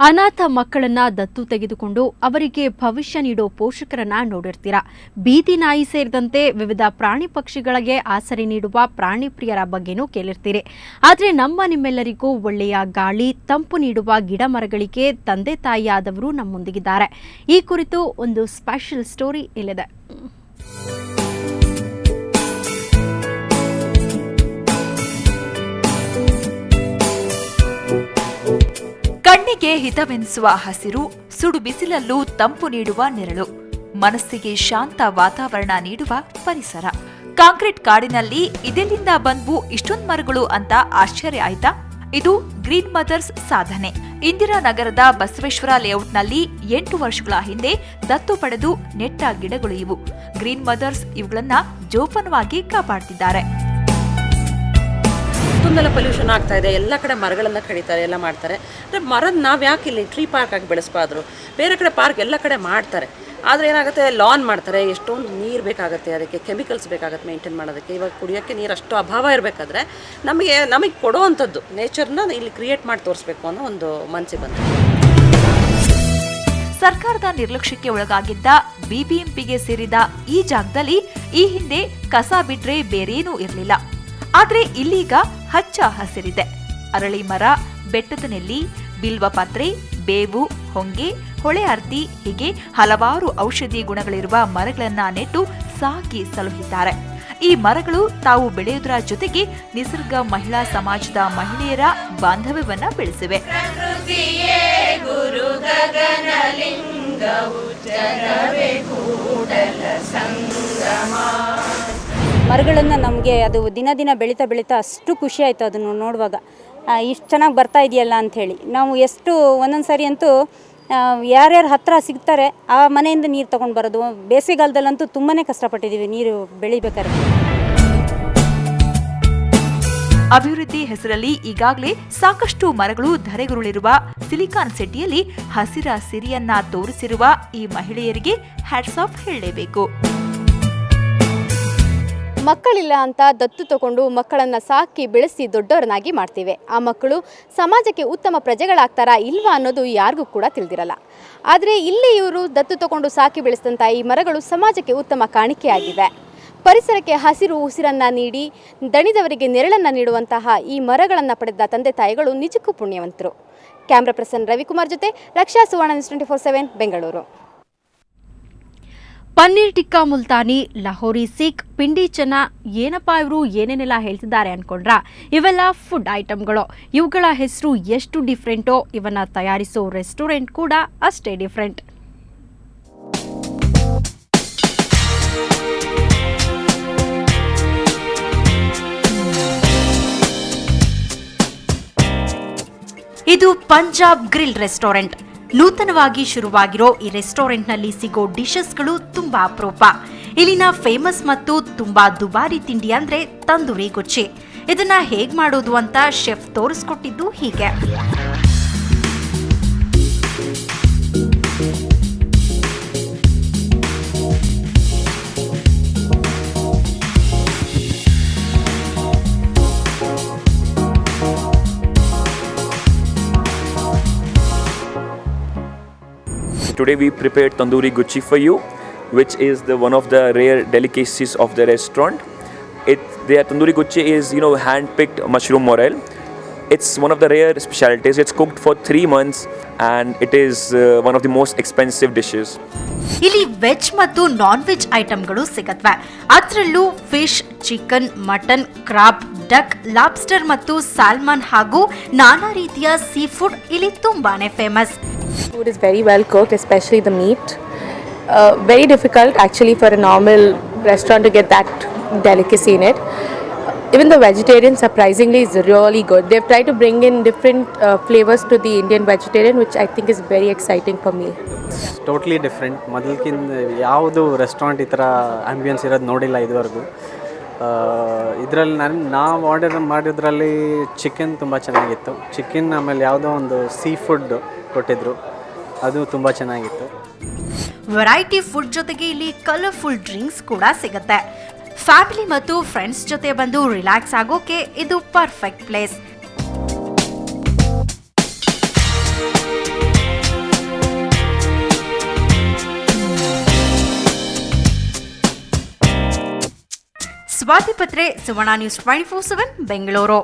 ಅನಾಥ ಮಕ್ಕಳನ್ನ ದತ್ತು ತೆಗೆದುಕೊಂಡು ಅವರಿಗೆ ಭವಿಷ್ಯ ನೀಡೋ ಪೋಷಕರನ್ನ ನೋಡಿರ್ತೀರಾ. ಬೀದಿ ನಾಯಿ ಸೇರಿದಂತೆ ವಿವಿಧ ಪ್ರಾಣಿ ಪಕ್ಷಿಗಳಿಗೆ ಆಸರೆ ನೀಡುವ ಪ್ರಾಣಿ ಪ್ರಿಯರ ಬಗ್ಗೆನೂ ಕೇಳಿರ್ತೀರಿ. ಆದರೆ ನಿಮ್ಮೆಲ್ಲರಿಗೂ ಒಳ್ಳೆಯ ಗಾಳಿ, ತಂಪು ನೀಡುವ ಗಿಡ ಮರಗಳಿಗೆ ತಂದೆ ತಾಯಿಯಾದವರು ನಮ್ಮೊಂದಿಗಿದ್ದಾರೆ. ಈ ಕುರಿತು ಒಂದು ಸ್ಪೆಷಲ್ ಸ್ಟೋರಿ ಇಲ್ಲಿದೆ. ಕಣ್ಣಿಗೆ ಹಿತವೆನಿಸುವ ಹಸಿರು, ಸುಡು ಬಿಸಿಲಲ್ಲೂ ತಂಪು ನೀಡುವ ನೆರಳು, ಮನಸ್ಸಿಗೆ ಶಾಂತ ವಾತಾವರಣ ನೀಡುವ ಪರಿಸರ. ಕಾಂಕ್ರೀಟ್ ಕಾಡಿನಲ್ಲಿ ಇದೆಲ್ಲಿಂದ ಬಂದ್ವು ಇಷ್ಟೊಂದು ಮರಗಳು ಅಂತ ಆಶ್ಚರ್ಯ ಆಯ್ತಾ? ಇದು ಗ್ರೀನ್ ಮದರ್ಸ್ ಸಾಧನೆ. ಇಂದಿರಾನಗರದ ಬಸವೇಶ್ವರ ಲೇಔಟ್ನಲ್ಲಿ 8 ವರ್ಷಗಳ ಹಿಂದೆ ದತ್ತು ಪಡೆದು ನೆಟ್ಟ ಗಿಡಗಳು ಇವು. ಗ್ರೀನ್ ಮದರ್ಸ್ ಇವುಗಳನ್ನ ಜೋಪಾನವಾಗಿ ಕಾಪಾಡ್ತಿದ್ದಾರೆ. ತುಂಬೆಲ್ಲ ಪೊಲ್ಯೂಷನ್ ಆಗ್ತಾ ಇದೆ, ಎಲ್ಲ ಕಡೆ ಮರಗಳೆಲ್ಲ ಕಡಿತಾರೆ, ಎಲ್ಲ ಮಾಡ್ತಾರೆ. ಅಂದರೆ ಮರದ ನಾವು ಯಾಕೆ ಇಲ್ಲಿ ಟ್ರೀ ಪಾರ್ಕ್ ಆಗಿ ಬೆಳೆಸ್ಬಾರ್ದು? ಬೇರೆ ಕಡೆ ಪಾರ್ಕ್ ಎಲ್ಲ ಕಡೆ ಮಾಡ್ತಾರೆ, ಆದರೆ ಏನಾಗುತ್ತೆ, ಲಾನ್ ಮಾಡ್ತಾರೆ, ಎಷ್ಟೊಂದು ನೀರು ಬೇಕಾಗುತ್ತೆ, ಅದಕ್ಕೆ ಕೆಮಿಕಲ್ಸ್ ಬೇಕಾಗುತ್ತೆ ಮೇಂಟೈನ್ ಮಾಡೋದಕ್ಕೆ. ಇವಾಗ ಕುಡಿಯೋಕ್ಕೆ ನೀರು ಅಷ್ಟು ಅಭಾವ ಇರಬೇಕಾದ್ರೆ ನಮಗೆ ಕೊಡೋವಂಥದ್ದು ನೇಚರ್ನ ಇಲ್ಲಿ ಕ್ರಿಯೇಟ್ ಮಾಡಿ ತೋರಿಸ್ಬೇಕು ಅನ್ನೋ ಒಂದು ಮನಸ್ಸಿಗೆ ಬಂತು. ಸರ್ಕಾರದ ನಿರ್ಲಕ್ಷ್ಯಕ್ಕೆ ಒಳಗಾಗಿದ್ದ ಬಿಬಿಎಂಪಿಗೆ ಸೇರಿದ ಈ ಜಾಗದಲ್ಲಿ ಈ ಹಿಂದೆ ಕಸ ಬಿಟ್ರೆ ಬೇರೇನೂ ಇರಲಿಲ್ಲ. ಆದ್ರೆ ಇಲ್ಲೀಗ ಹಚ್ಚ ಹಸಿರಿದೆ. ಅರಳಿ ಮರ, ಬೆಟ್ಟದ ನೆಲ್ಲಿ, ಬಿಲ್ವಪತ್ರೆ, ಬೇವು, ಹೊಂಗೆ, ಹೊಳೆ ಅರ್ತಿ ಹೀಗೆ ಹಲವಾರು ಔಷಧಿ ಗುಣಗಳಿರುವ ಮರಗಳನ್ನ ನೆಟ್ಟು ಸಾಕಿ ಸಲುಹಿದ್ದಾರೆ. ಈ ಮರಗಳು ತಾವು ಬೆಳೆಯುವುದರ ಜೊತೆಗೆ ನಿಸರ್ಗ ಮಹಿಳಾ ಸಮಾಜದ ಮಹಿಳೆಯರ ಬಾಂಧವ್ಯವನ್ನ ಬೆಳೆಸಿವೆ. ಮರಗಳನ್ನು ನಮಗೆ ಅದು ದಿನ ದಿನ ಬೆಳೀತಾ ಅಷ್ಟು ಖುಷಿ ಆಯಿತು ಅದನ್ನು ನೋಡುವಾಗ. ಇಷ್ಟು ಚೆನ್ನಾಗಿ ಬರ್ತಾ ಇದೆಯಲ್ಲ ಅಂಥೇಳಿ ನಾವು ಎಷ್ಟು ಒಂದೊಂದು ಸಾರಿ ಅಂತೂ ಯಾರ್ಯಾರು ಹತ್ತಿರ ಸಿಗ್ತಾರೆ ಆ ಮನೆಯಿಂದ ನೀರು ತೊಗೊಂಡು ಬರೋದು. ಬೇಸಿಗೆಗಾಲದಲ್ಲಂತೂ ತುಂಬಾ ಕಷ್ಟಪಟ್ಟಿದ್ದೀವಿ ನೀರು ಬೆಳಿಬೇಕಾದ್ರೆ. ಅಭಿವೃದ್ಧಿ ಹೆಸರಲ್ಲಿ ಈಗಾಗಲೇ ಸಾಕಷ್ಟು ಮರಗಳು ಧರೆಗುರುಳಿರುವ ಸಿಲಿಕಾನ್ ಸಿಟಿಯಲ್ಲಿ ಹಸಿರ ಸಿರಿಯನ್ನ ತೋರಿಸಿರುವ ಈ ಮಹಿಳೆಯರಿಗೆ ಹ್ಯಾಟ್ಸ್ ಆಫ್ ಹೇಳಲೇಬೇಕು. ಮಕ್ಕಳಿಲ್ಲ ಅಂತ ದತ್ತು ತಗೊಂಡು ಮಕ್ಕಳನ್ನ ಸಾಕಿ ಬೆಳೆಸಿ ದೊಡ್ಡವರನ್ನಾಗಿ ಮಾಡ್ತೀವಿ. ಆ ಮಕ್ಕಳು ಸಮಾಜಕ್ಕೆ ಉತ್ತಮ ಪ್ರಜೆಗಳಾಗ್ತಾರಾ ಇಲ್ವಾ ಅನ್ನೋದು ಯಾರಿಗೂ ಕೂಡ ತಿಳಿದಿರಲ್ಲ. ಆದರೆ ಇಲ್ಲಿ ಇವರು ದತ್ತು ತಗೊಂಡು ಸಾಕಿ ಬೆಳೆಸಿದಂಥ ಈ ಮರಗಳು ಸಮಾಜಕ್ಕೆ ಉತ್ತಮ ಕಾಣಿಕೆಯಾಗಿವೆ. ಪರಿಸರಕ್ಕೆ ಹಸಿರು ಉಸಿರನ್ನ ನೀಡಿ ದಣಿದವರಿಗೆ ನೆರಳನ್ನು ನೀಡುವಂತಹ ಈ ಮರಗಳನ್ನು ಪಡೆದ ತಂದೆ ತಾಯಿಗಳು ನಿಜಕ್ಕೂ ಪುಣ್ಯವಂತರು. ಕ್ಯಾಮ್ರಾ ಪರ್ಸನ್ ರವಿಕುಮಾರ್ ಜೊತೆ ರಕ್ಷಾ ಸುವರ್ಣ ನ್ಯೂಸ್ 24/7 ಬೆಂಗಳೂರು. ಪನ್ನೀರ್ ಟಿಕ್ಕಾ ಮುಲ್ತಾನಿ, ಲಹೋರಿ ಸಿಖ್, ಪಿಂಡಿ ಚೆನ್ನ, ಏನಪ್ಪಾ ಇವರು ಏನೇನೆಲ್ಲ ಹೇಳ್ತಿದ್ದಾರೆ ಅನ್ಕೊಂಡ್ರಾ? ಇವೆಲ್ಲ ಫುಡ್ ಐಟಮ್ಗಳು. ಇವುಗಳ ಹೆಸರು ಎಷ್ಟು ಡಿಫ್ರೆಂಟೋ ಇವನ್ನ ತಯಾರಿಸೋ ರೆಸ್ಟೋರೆಂಟ್ ಕೂಡ ಅಷ್ಟೇ ಡಿಫ್ರೆಂಟ್. ಇದು ಪಂಜಾಬ್ ಗ್ರಿಲ್ ರೆಸ್ಟೋರೆಂಟ್. ನೂತನವಾಗಿ ಶುರುವಾಗಿರೋ ಈ ರೆಸ್ಟೋರೆಂಟ್ನಲ್ಲಿ ಸಿಗೋ ಡಿಶಸ್ಗಳು ತುಂಬಾ ಅಪರೂಪ. ಇಲ್ಲಿನ ಫೇಮಸ್ ಮತ್ತು ತುಂಬಾ ದುಬಾರಿ ತಿಂಡಿ ಅಂದ್ರೆ ತಂದೂರಿ ಗುಚ್ಚಿ. ಇದನ್ನ ಹೇಗ್ ಮಾಡೋದು ಅಂತ ಶೆಫ್ ತೋರಿಸ್ಕೊಟ್ಟಿದ್ದು ಹೀಗೆ. Today we prepared tandoori guchi for you, which is one of the rare delicacies of the restaurant. The tandoori guchi is hand-picked mushroom morel. It's one of the rare specialties. It's cooked for 3 months and it is one of the most expensive dishes. ಇಲ್ಲಿ veg ಮತ್ತು non veg ಐಟಮ್ಗಳು ಸಿಗತ್ವೆ. ಅದರಲ್ಲೂ fish, chicken, mutton, crab, duck, lobster ಮತ್ತು salmon ಹಾಗೂ ನಾನಾ ರೀತಿಯ sea food ಇಲ್ಲಿ ತುಂಬಾನೇ famous. Food is very well cooked, especially the meat. Very difficult actually for a normal restaurant to get that delicacy in it. Even the vegetarian surprisingly is really good. They've tried to bring in different flavors to the Indian vegetarian, which I think is very exciting for me. Totally different. ಮೊದಲಕ್ಕಿಂತ ಯಾವುದು restaurant ಈ ಥರ ambience ಇರೋದು ನೋಡಿಲ್ಲ ಇದುವರೆಗೂ. ಇದರಲ್ಲಿ ನಾವು order ಮಾಡಿದ್ರಲ್ಲಿ chicken ತುಂಬ ಚೆನ್ನಾಗಿತ್ತು. ಚಿಕನ್ ಆಮೇಲೆ ಯಾವುದೋ ಒಂದು ಸೀ ಫುಡ್ ಕೊಟ್ಟಿದ್ರು, ಅದು ತುಂಬ ಚೆನ್ನಾಗಿತ್ತು. ವೆರೈಟಿ ಫುಡ್ ಜೊತೆಗೆ ಇಲ್ಲಿ ಕಲರ್ಫುಲ್ ಡ್ರಿಂಕ್ಸ್ ಕೂಡ ಸಿಗುತ್ತೆ. ಫ್ಯಾಮಿಲಿ ಮತ್ತು ಫ್ರೆಂಡ್ಸ್ ಜೊತೆ ಬಂದು ರಿಲ್ಯಾಕ್ಸ್ ಆಗೋಕೆ ಇದು ಪರ್ಫೆಕ್ಟ್ ಪ್ಲೇಸ್. ಸ್ವಾತಿ ಪತ್ರೆ, ಸುವರ್ಣ ನ್ಯೂಸ್ 24/7 ಬೆಂಗಳೂರು.